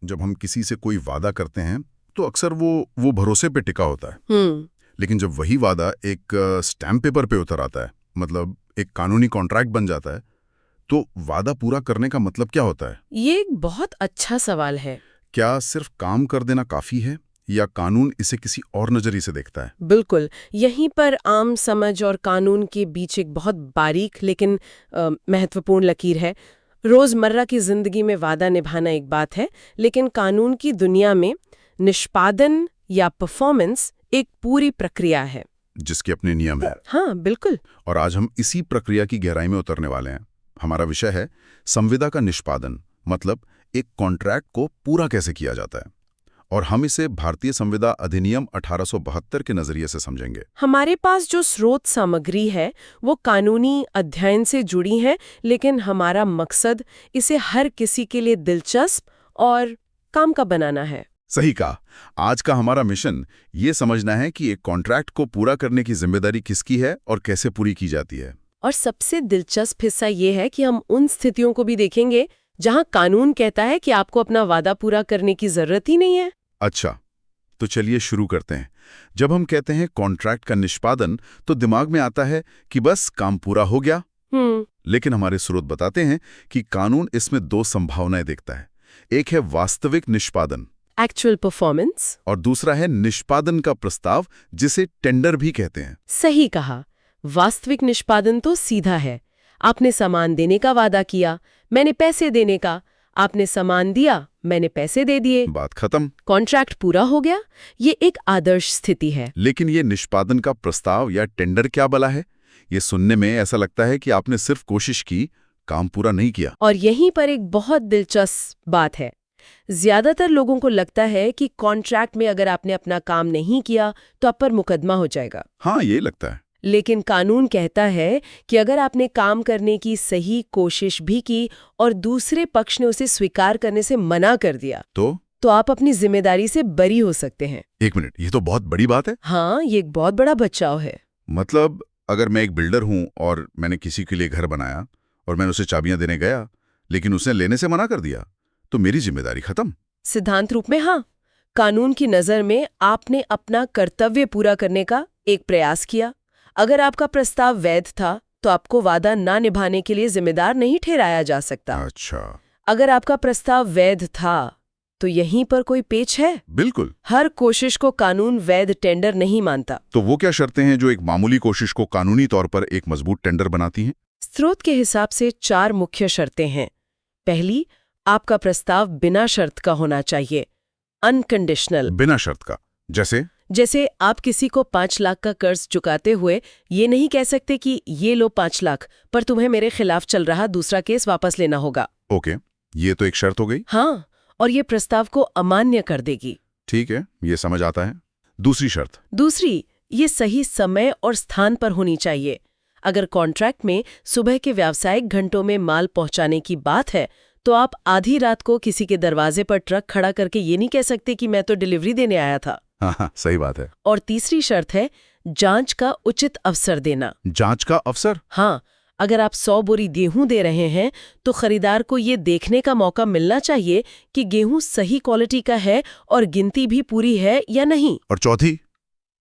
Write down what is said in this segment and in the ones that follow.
जब हम किसी से कोई वादा करते हैं तो अक्सर वो भरोसे पे टिका होता है। लेकिन जब वही वादा एक स्टैम्प पेपर पे उतर आता है, मतलब एक कानूनी कॉन्ट्रैक्ट बन जाता है, तो वादा पूरा करने का मतलब क्या होता है? ये एक बहुत अच्छा सवाल है। क्या सिर्फ काम कर देना काफी है या कानून इसे किसी और नजरिए से देखता है? बिल्कुल, यहीं पर आम समझ और कानून के बीच एक बहुत बारीक लेकिन महत्वपूर्ण लकीर है। रोजमर्रा की जिंदगी में वादा निभाना एक बात है, लेकिन कानून की दुनिया में निष्पादन या परफॉर्मेंस एक पूरी प्रक्रिया है जिसके अपने नियम है। हाँ, बिल्कुल। और आज हम इसी प्रक्रिया की गहराई में उतरने वाले हैं। हमारा विषय है संविदा का निष्पादन, मतलब एक कॉन्ट्रैक्ट को पूरा कैसे किया जाता है। और हम इसे भारतीय संविदा अधिनियम 1872 के नजरिए से समझेंगे। हमारे पास जो स्रोत सामग्री है वो कानूनी अध्ययन से जुड़ी है, लेकिन हमारा मकसद इसे हर किसी के लिए दिलचस्प और काम का बनाना है। सही कहा। आज का हमारा मिशन ये समझना है कि एक कॉन्ट्रैक्ट को पूरा करने की जिम्मेदारी किसकी है और कैसे पूरी की जाती है। और सबसे दिलचस्प हिस्सा ये है कि हम उन स्थितियों को भी देखेंगे जहां कानून कहता है कि आपको अपना वादा पूरा करने की जरूरत ही नहीं है। अच्छा, तो चलिए शुरू करते हैं। जब हम कहते हैं कॉन्ट्रैक्ट का निष्पादन, तो दिमाग में आता है कि बस काम पूरा हो गया। लेकिन हमारे स्रोत बताते हैं कि कानून इसमें दो संभावनाएं देखता है। एक है वास्तविक निष्पादन, एक्चुअल परफॉर्मेंस, और दूसरा है निष्पादन का प्रस्ताव, जिसे टेंडर भी कहते हैं। सही कहा। वास्तविक निष्पादन तो सीधा है। आपने सामान देने का वादा किया, मैंने पैसे देने का। आपने सामान दिया, मैंने पैसे दे दिए, बात खत्म, कॉन्ट्रैक्ट पूरा हो गया। ये एक आदर्श स्थिति है। लेकिन ये निष्पादन का प्रस्ताव या टेंडर क्या भला है? ये सुनने में ऐसा लगता है कि आपने सिर्फ कोशिश की, काम पूरा नहीं किया। और यहीं पर एक बहुत दिलचस्प बात है। ज्यादातर लोगों को लगता है कि कॉन्ट्रैक्ट में अगर आपने अपना काम नहीं किया तो आप पर मुकदमा हो जाएगा। हाँ, ये लगता है। लेकिन कानून कहता है कि अगर आपने काम करने की सही कोशिश भी की और दूसरे पक्ष ने उसे स्वीकार करने से मना कर दिया तो आप अपनी जिम्मेदारी से बरी हो सकते हैं। एक मिनट, ये तो बहुत बड़ी बात है। हाँ, ये एक बहुत बड़ा बचाव है। मतलब अगर मैं एक बिल्डर हूं और मैंने किसी के लिए घर बनाया और मैंने उसे चाबियां देने गया, लेकिन उसने लेने से मना कर दिया, तो मेरी जिम्मेदारी खत्म। सिद्धांत रूप में हाँ। कानून की नजर में आपने अपना कर्तव्य पूरा करने का एक प्रयास किया। अगर आपका प्रस्ताव वैध था तो आपको वादा ना निभाने के लिए जिम्मेदार नहीं ठहराया जा सकता। अच्छा। अगर आपका प्रस्ताव वैध था तो यहीं पर कोई पेच है? बिल्कुल। हर कोशिश को कानून वैध टेंडर नहीं मानता। तो वो क्या शर्तें हैं जो एक मामूली कोशिश को कानूनी तौर पर एक मजबूत टेंडर बनाती हैं? स्रोत के हिसाब से 4 मुख्य शर्तें हैं। पहली, आपका प्रस्ताव बिना शर्त का होना चाहिए, अनकंडीशनल। बिना शर्त का? जैसे आप किसी को 5 लाख का कर्ज चुकाते हुए ये नहीं कह सकते कि ये लो 5 लाख, पर तुम्हें मेरे खिलाफ चल रहा दूसरा केस वापस लेना होगा। ओके, ये तो एक शर्त हो गई। हाँ, और ये प्रस्ताव को अमान्य कर देगी। ठीक है, ये समझ आता है। दूसरी शर्त? दूसरी, ये सही समय और स्थान पर होनी चाहिए। अगर कॉन्ट्रैक्ट में सुबह के व्यावसायिक घंटों में माल पहुंचाने की बात है तो आप आधी रात को किसी के दरवाजे पर ट्रक खड़ा करके ये नहीं कह सकते कि मैं तो डिलीवरी देने आया था। हाँ, सही बात है। और तीसरी शर्त है जांच का उचित अवसर देना। जांच का अवसर? हाँ, अगर आप 100 बोरी गेहूं दे रहे हैं तो खरीदार को ये देखने का मौका मिलना चाहिए कि गेहूं सही क्वालिटी का है और गिनती भी पूरी है या नहीं। और चौथी,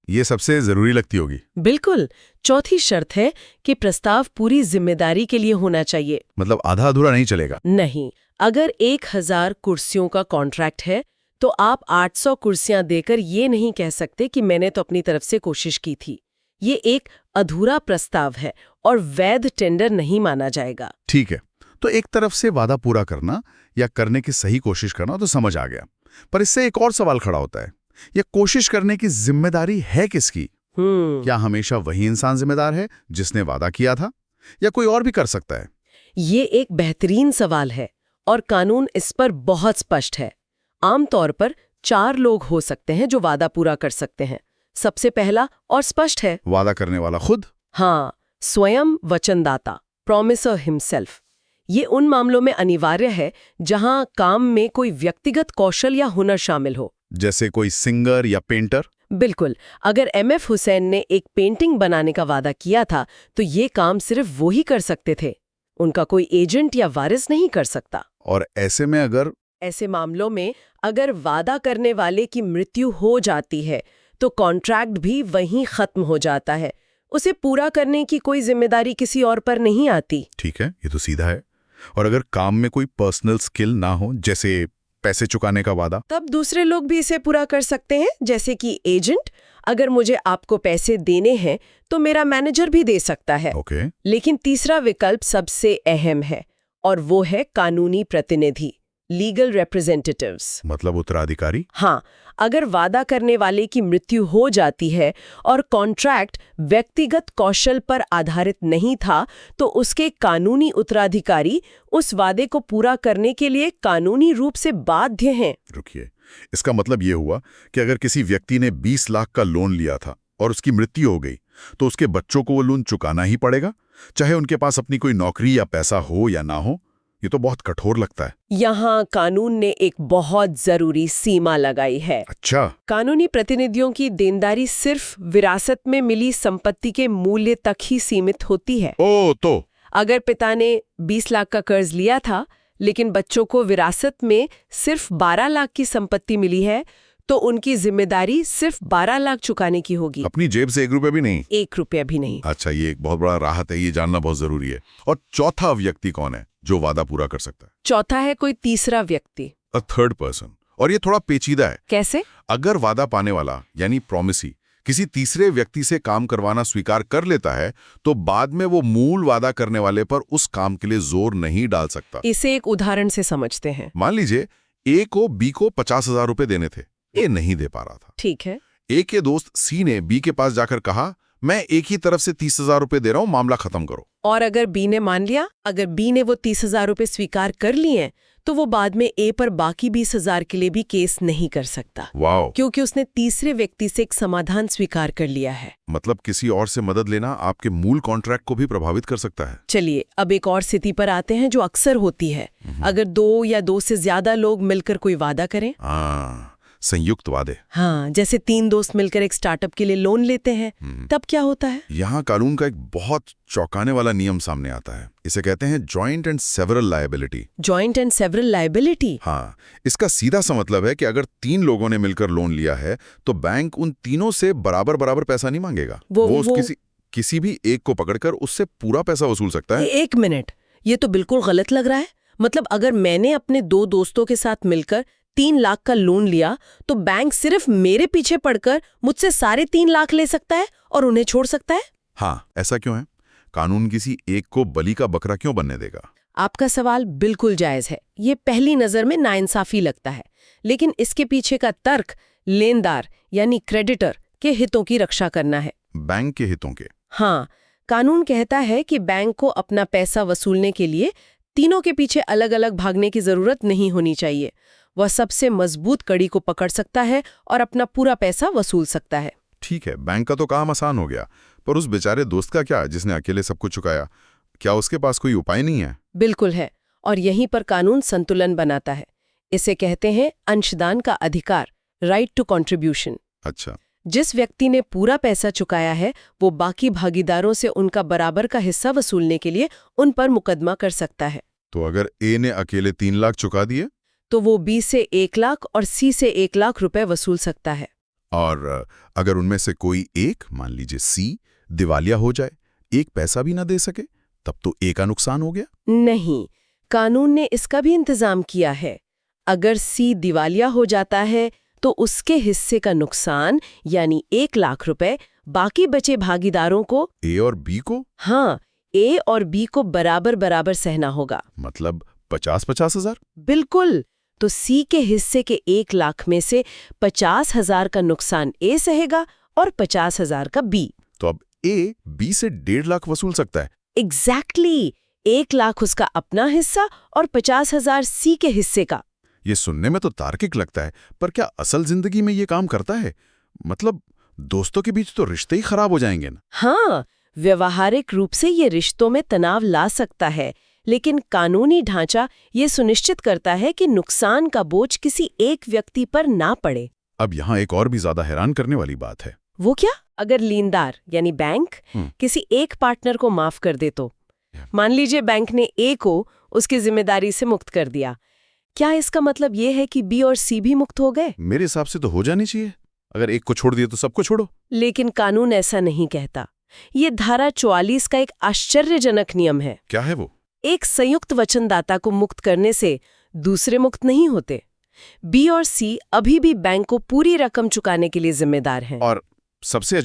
ये सबसे जरूरी लगती होगी। बिल्कुल, चौथी शर्त है कि प्रस्ताव पूरी जिम्मेदारी के लिए होना चाहिए। मतलब आधा अधूरा नहीं चलेगा? नहीं। अगर 1000 कुर्सियों का कॉन्ट्रैक्ट है तो आप 800 कुर्सियां देकर ये नहीं कह सकते कि मैंने तो अपनी तरफ से कोशिश की थी। ये एक अधूरा प्रस्ताव है और वैध टेंडर नहीं माना जाएगा। ठीक है, तो एक तरफ से वादा पूरा करना या करने की सही कोशिश करना तो समझ आ गया, पर इससे एक और सवाल खड़ा होता है, ये कोशिश करने की जिम्मेदारी है किसकी? क्या हमेशा वही इंसान जिम्मेदार है जिसने वादा किया था, या कोई और भी कर सकता है? ये एक बेहतरीन सवाल है और कानून इस पर बहुत स्पष्ट है। आमतौर पर 4 लोग हो सकते हैं जो वादा पूरा कर सकते हैं। सबसे पहला और स्पष्ट है, वादा करने वाला खुद। हाँ, स्वयं वचनदाता, प्रॉमिसर हिमसेल्फ। ये उन मामलों में अनिवार्य है जहां काम में कोई व्यक्तिगत कौशल या हुनर शामिल हो, जैसे कोई सिंगर या पेंटर। बिल्कुल, अगर MF हुसैन ने एक पेंटिंग बनाने का वादा किया था तो ये काम सिर्फ वो ही कर सकते थे, उनका कोई एजेंट या वारिस नहीं कर सकता। और ऐसे में अगर ऐसे मामलों में अगर वादा करने वाले की मृत्यु हो जाती है तो कॉन्ट्रैक्ट भी वहीं खत्म हो जाता है। उसे पूरा करने की कोई जिम्मेदारी किसी और पर नहीं आती। ठीक है, ये तो सीधा है। और अगर काम में कोई पर्सनल स्किल ना हो, जैसे पैसे चुकाने का वादा, तब दूसरे लोग भी इसे पूरा कर सकते हैं। जैसे कि एजेंट, अगर मुझे आपको पैसे देने हैं तो मेरा मैनेजर भी दे सकता है। ओके। लेकिन तीसरा विकल्प सबसे अहम है और वो है कानूनी प्रतिनिधि, लीगल रिप्रेजेंटेटिव्स। मतलब उत्तराधिकारी? हाँ, अगर वादा करने वाले की मृत्यु हो जाती है और कॉन्ट्रैक्ट व्यक्तिगत कौशल पर आधारित नहीं था तो उसके कानूनी उत्तराधिकारी उस वादे को पूरा करने के लिए कानूनी रूप से बाध्य हैं। रुकिए, इसका मतलब ये हुआ कि अगर किसी व्यक्ति ने 20 लाख का लोन लिया था और उसकी मृत्यु हो गई तो उसके बच्चों को वो लोन चुकाना ही पड़ेगा, चाहे उनके पास अपनी कोई नौकरी या पैसा हो या ना हो। ये तो बहुत कठोर लगता है। यहाँ कानून ने एक बहुत जरूरी सीमा लगाई है। अच्छा। कानूनी प्रतिनिधियों की देनदारी सिर्फ विरासत में मिली संपत्ति के मूल्य तक ही सीमित होती है। ओ, तो अगर पिता ने 20 लाख का कर्ज लिया था लेकिन बच्चों को विरासत में सिर्फ 12 लाख की संपत्ति मिली है तो उनकी जिम्मेदारी सिर्फ 12 लाख चुकाने की होगी। अपनी जेब से 1 रुपया भी नहीं? 1 रुपया भी नहीं। अच्छा, ये एक बहुत बड़ा राहत है, ये जानना बहुत जरूरी है। और चौथा व्यक्ति कौन है जो वादा पूरा कर सकता है? चौथा है कोई तीसरा व्यक्ति, अ थर्ड पर्सन। और ये थोड़ा पेचीदा है। कैसे? अगर वादा पाने वाला यानी प्रॉमिसी किसी तीसरे व्यक्ति से काम करवाना स्वीकार कर लेता है तो बाद में वो मूल वादा करने वाले पर उस काम के लिए जोर नहीं डाल सकता। इसे एक उदाहरण से समझते हैं। मान लीजिए ए को बी को 50,000 रुपए देने थे, ए नहीं दे पा रहा था। ठीक है। ए के दोस्त सी ने बी के पास जाकर कहा, मैं एक ही तरफ से 30,000 रुपए दे रहा हूं, मामला खत्म करो। और अगर बी ने मान लिया, अगर बी ने वो 30,000 रुपए स्वीकार कर लिए तो वो बाद में ए पर बाकी 20,000 के लिए भी केस नहीं कर सकता। वाओ। क्योंकि उसने तीसरे व्यक्ति से एक समाधान स्वीकार कर लिया है। मतलब किसी और से मदद लेना आपके मूल कॉन्ट्रैक्ट को भी प्रभावित कर सकता है। चलिए अब एक और स्थिति पर आते हैं जो अक्सर होती है। अगर 2 या 2 से ज्यादा लोग मिलकर कोई वादा करें। संयुक्त वादे। हाँ, जैसे 3 दोस्त मिलकर एक स्टार्टअप के लिए लोन लेते हैं, तब क्या होता है? यहाँ कानून का एक बहुत चौंकाने वाला नियम सामने आता है। इसे कहते हैं joint and several liability. Joint and several liability? हाँ, इसका सीधा सा मतलब है कि अगर 3 लोगों ने मिलकर लोन लिया है तो बैंक उन तीनों से बराबर बराबर पैसा नहीं मांगेगा। वो किसी भी एक को पकड़कर उससे पूरा पैसा वसूल सकता है। 1 मिनट, ये तो बिल्कुल गलत लग रहा है। मतलब अगर मैंने अपने 2 दोस्तों के साथ मिलकर 3 लाख का लोन लिया तो बैंक सिर्फ मेरे पीछे पड़कर मुझसे सारे 3 लाख ले सकता है और उन्हें छोड़ सकता है? हाँ, ऐसा क्यों है? कानून किसी एक को बलि का बकरा क्यों बनने देगा? आपका सवाल बिल्कुल जायज है। ये पहली नजर में नाइंसाफी लगता है, लेकिन इसके पीछे का तर्क लेनदार यानी क्रेडिटर के हितों की रक्षा करना है। बैंक के हितों के? हाँ, कानून कहता है कि बैंक को अपना पैसा वसूलने के लिए तीनों के पीछे अलग अलग भागने की जरूरत नहीं होनी चाहिए। वह सबसे मजबूत कड़ी को पकड़ सकता है और अपना पूरा पैसा वसूल सकता है। ठीक है, बैंक का तो काम आसान हो गया, पर उस बेचारे दोस्त का क्या जिसने अकेले सब कुछ चुकाया? क्या उसके पास कोई उपाय नहीं है? बिल्कुल है, और यहीं पर कानून संतुलन बनाता है। इसे कहते हैं अंशदान का अधिकार, राइट टू कंट्रीब्यूशन। अच्छा। जिस व्यक्ति ने पूरा पैसा चुकाया है वो बाकी भागीदारों से उनका बराबर का हिस्सा वसूलने के लिए उन पर मुकदमा कर सकता है। तो अगर ए ने अकेले 3 लाख चुका दिए तो वो बी से 1 लाख और सी से 1 लाख रुपए वसूल सकता है। और अगर उनमें से कोई एक, मान लीजिए सी, दिवालिया हो जाए, एक पैसा भी ना दे सके, तब तो ए का नुकसान हो गया? नहीं, कानून ने इसका भी इंतजाम किया है। अगर सी दिवालिया हो जाता है तो उसके हिस्से का नुकसान यानी 1 लाख रुपए बाकी बचे भागीदारों को, ए और बी को? हाँ, ए और बी को बराबर बराबर सहना होगा। मतलब 50-50 हजार? बिल्कुल। तो सी के हिस्से के 1 लाख में से 50,000 का नुकसान ए सहेगा और 50,000 का बी। तो अब ए बी से 1.5 लाख वसूल सकता है? एग्जैक्टली। 1 लाख उसका अपना हिस्सा और 50,000 सी के हिस्से का। ये सुनने में तो तार्किक लगता है, पर क्या असल जिंदगी में ये काम करता है? मतलब दोस्तों के बीच तो रिश्ते ही खराब हो जाएंगे ना? हाँ, व्यवहारिक रूप से ये रिश्तों में तनाव ला सकता है, लेकिन कानूनी ढांचा ये सुनिश्चित करता है कि नुकसान का बोझ किसी एक व्यक्ति पर ना पड़े। अब यहाँ एक और भी ज्यादा हैरान करने वाली बात है। वो क्या? अगर लेनदार यानी बैंक किसी एक पार्टनर को माफ कर दे तो? मान लीजिए बैंक ने ए को उसकी जिम्मेदारी से मुक्त कर दिया, क्या इसका मतलब ये है कि बी और सी भी मुक्त हो गए? मेरे हिसाब से तो हो जानी चाहिए। अगर एक को छोड़ दिए तो सबको छोड़ो। लेकिन कानून ऐसा नहीं कहता। ये धारा 44 का एक आश्चर्यजनक नियम है। क्या है वो? एक संयुक्त वचनदाता को मुक्त करने से दूसरे मुक्त नहीं होते। बी और सी अभी भी बैंक को पूरी रकम चुकाने के लिए जिम्मेदार हैं। और सबसे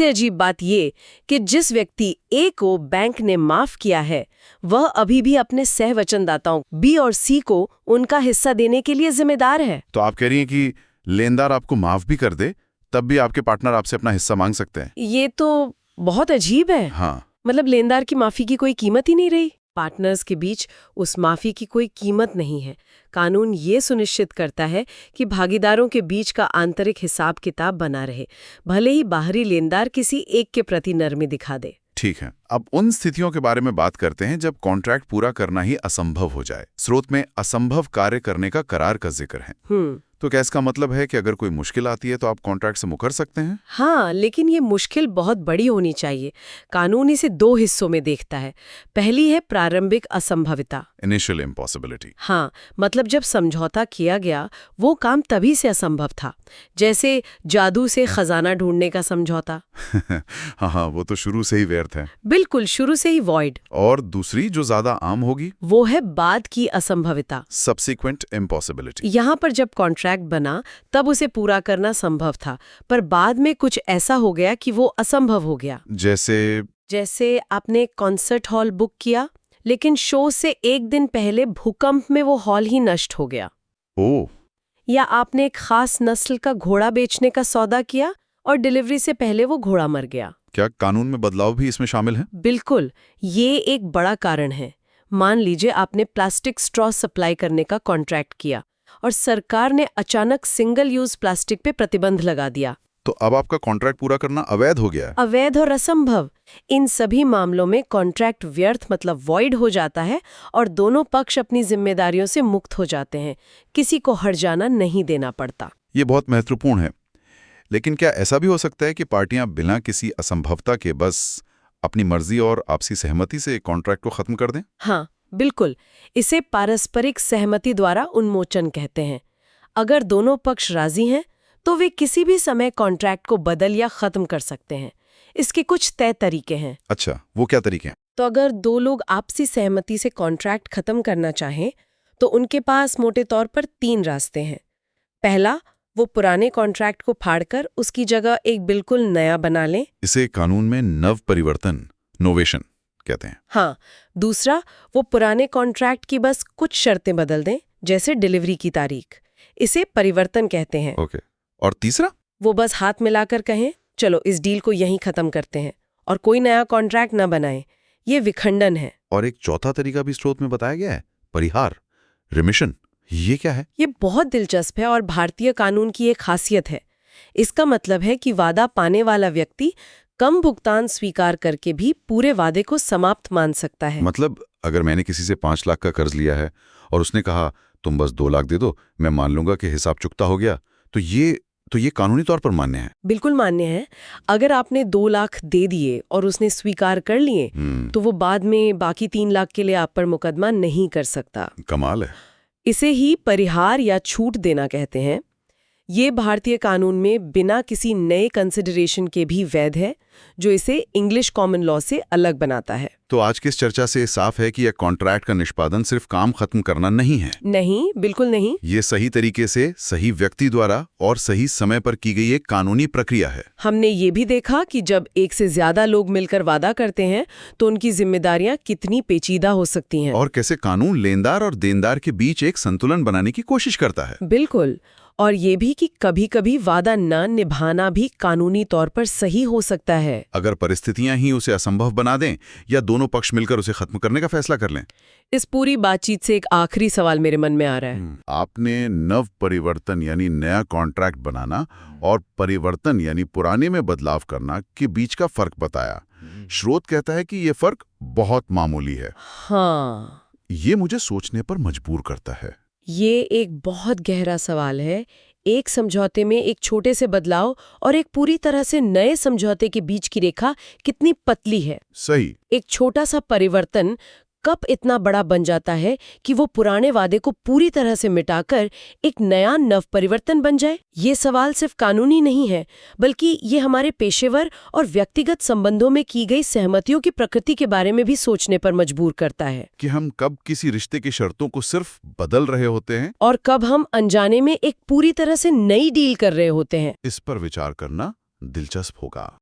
अजीब बात ये कि जिस व्यक्ति ए को बैंक ने माफ किया है वह अभी भी अपने सहवचनदाताओं बी और सी को उनका हिस्सा देने के लिए जिम्मेदार है। तो आप कह रही हैं कि लेनदार आपको माफ भी कर दे तब भी आपके पार्टनर आपसे अपना हिस्सा मांग सकते हैं? ये तो बहुत अजीब है। हाँ, मतलब लेनदार की माफी की कोई कीमत ही नहीं रही। पार्टनर्स के बीच उस माफी की कोई कीमत नहीं है। कानून ये सुनिश्चित करता है कि भागीदारों के बीच का आंतरिक हिसाब किताब बना रहे, भले ही बाहरी लेनदार किसी एक के प्रति नरमी दिखा दे। ठीक है। अब उन स्थितियों के बारे में बात करते हैं जब कॉन्ट्रैक्ट पूरा करना ही असंभव हो जाए। स्रोत में असंभव कार्य करने का करार का जिक्र है। तो क्या इसका मतलब है कि अगर कोई मुश्किल आती है तो आप कॉन्ट्रैक्ट से मुकर सकते हैं? हाँ, लेकिन ये मुश्किल बहुत बड़ी होनी चाहिए। कानून इसे 2 हिस्सों में देखता है। पहली है प्रारंभिक असंभविता, इनिशियल इम्पॉसिबिलिटी। हाँ, मतलब जब समझौता किया गया वो काम तभी से असंभव था, जैसे जादू से खजाना ढूंढने का समझौता। हाँ, वो तो शुरू से ही व्यर्थ है। बिल्कुल, शुरू से ही वॉइड। और दूसरी जो ज्यादा आम होगी वो है बाद की असंभविता, सब्सिक्वेंट इम्पॉसिबिलिटी। यहाँ पर जब कॉन्ट्रैक्ट बना तब उसे पूरा करना संभव था, पर बाद में कुछ ऐसा हो गया कि वो असंभव हो गया। जैसे आपने कॉन्सर्ट हॉल बुक किया, लेकिन शो से एक दिन पहले भूकंप में वो हॉल ही नष्ट हो गया। ओह। या आपने एक खास नस्ल का घोड़ा बेचने का सौदा किया और डिलीवरी से पहले वो घोड़ा मर गया। क्या कानून में बदलाव भी इसमें शामिल है? बिल्कुल, ये एक बड़ा कारण है। मान लीजिए आपने प्लास्टिक स्ट्रॉ सप्लाई करने का कॉन्ट्रैक्ट किया और सरकार ने अचानक सिंगल यूज प्लास्टिक पे प्रतिबंध लगा दिया। तो अब आपका कॉन्ट्रैक्ट पूरा करना अवैध हो गया। अवैध और असंभव। इन सभी मामलों में कॉन्ट्रैक्ट व्यर्थ मतलब वॉइड हो जाता है और दोनों पक्ष अपनी जिम्मेदारियों से मुक्त हो जाते हैं। किसी को हर्जाना नहीं देना पड़ता। ये बहुत महत्वपूर्ण है। लेकिन क्या ऐसा भी हो सकता है कि पार्टियां बिना किसी असंभवता के बस अपनी मर्जी और आपसी सहमति से कॉन्ट्रैक्ट को खत्म कर दें? हाँ, बिल्कुल। इसे पारस्परिक सहमति द्वारा उन्मोचन कहते हैं। अगर दोनों पक्ष राजी हैं तो वे किसी भी समय कॉन्ट्रैक्ट को बदल या खत्म कर सकते हैं। इसके कुछ तय तरीके हैं। अच्छा, वो क्या तरीके हैं? तो अगर 2 लोग आपसी सहमति से कॉन्ट्रैक्ट खत्म करना चाहें तो उनके पास मोटे तौर पर 3 रास्ते हैं। पहला, वो पुराने कॉन्ट्रैक्ट को फाड़कर उसकी जगह एक बिल्कुल नया बना लें। इसे कानून में नव परिवर्तन, नोवेशन कहते हैं। हाँ, दूसरा, वो पुराने कॉन्ट्रैक्ट की बस कुछ शर्तें बदल दें, जैसे डिलीवरी की तारीख। इसे परिवर्तन कहते हैं। ओके। और तीसरा? वो बस हाथ मिलाकर कहें, चलो इस डील को यहीं खत्म करते हैं, और कोई नया कॉन्ट्रैक्ट न बनाएं। ये विखंडन है। और एक चौथा तरीका भी स्रोत में बताया गया है, परिहार, रिमिशन। ये क्या है? ये बहुत दिलचस्प है और भारतीय कानून की एक खासियत है। इसका मतलब है कि वादा पाने वाला व्यक्ति कम भुगतान स्वीकार करके भी पूरे वादे को समाप्त मान सकता है। मतलब अगर मैंने किसी से 5 लाख का कर्ज लिया है और उसने कहा तुम बस 2 लाख दे दो, मैं मान लूंगा कि हिसाब चुकता हो गया, तो ये कानूनी तौर पर मान्य है? बिल्कुल मान्य है। अगर आपने 2 लाख दे दिए और उसने स्वीकार कर लिए तो वो बाद में बाकी 3 लाख के लिए आप पर मुकदमा नहीं कर सकता। कमाल है। इसे ही परिहार या छूट देना कहते हैं। ये भारतीय कानून में बिना किसी नए कंसिडरेशन के भी वैध है, जो इसे इंग्लिश कॉमन लॉ से अलग बनाता है। तो आज की इस चर्चा से साफ है कि यह कॉन्ट्रैक्ट का निष्पादन सिर्फ काम खत्म करना नहीं है। नहीं, बिल्कुल नहीं। ये सही तरीके से, सही व्यक्ति द्वारा और सही समय पर की गई एक कानूनी प्रक्रिया है। हमने ये भी देखा कि जब एक से ज्यादा लोग मिलकर वादा करते हैं तो उनकी जिम्मेदारियां कितनी पेचीदा हो सकती हैं। और कैसे कानून लेनदार और देनदार के बीच एक संतुलन बनाने की कोशिश करता है। बिल्कुल। और ये भी कि कभी-कभी वादा न निभाना भी कानूनी तौर पर सही हो सकता है, अगर परिस्थितियां ही उसे असंभव बना दें या दोनों पक्ष मिलकर उसे खत्म करने का फैसला कर लें। इस पूरी बातचीत से एक आखिरी सवाल मेरे मन में आ रहा है। आपने नव परिवर्तन यानी नया कॉन्ट्रैक्ट बनाना और परिवर्तन यानी पुराने में बदलाव करना के बीच का फर्क बताया। स्रोत कहता है कि ये फर्क बहुत मामूली है। हाँ, ये मुझे सोचने पर मजबूर करता है। ये एक बहुत गहरा सवाल है। एक समझौते में एक छोटे से बदलाव और एक पूरी तरह से नए समझौते के बीच की रेखा कितनी पतली है। सही। एक छोटा सा परिवर्तन कब इतना बड़ा बन जाता है कि वो पुराने वादे को पूरी तरह से मिटाकर एक नया नव परिवर्तन बन जाए? ये सवाल सिर्फ कानूनी नहीं है, बल्कि ये हमारे पेशेवर और व्यक्तिगत संबंधों में की गई सहमतियों की प्रकृति के बारे में भी सोचने पर मजबूर करता है कि हम कब किसी रिश्ते की शर्तों को सिर्फ बदल रहे होते हैं और कब हम अनजाने में एक पूरी तरह से नई डील कर रहे होते हैं। इस पर विचार करना दिलचस्प होगा।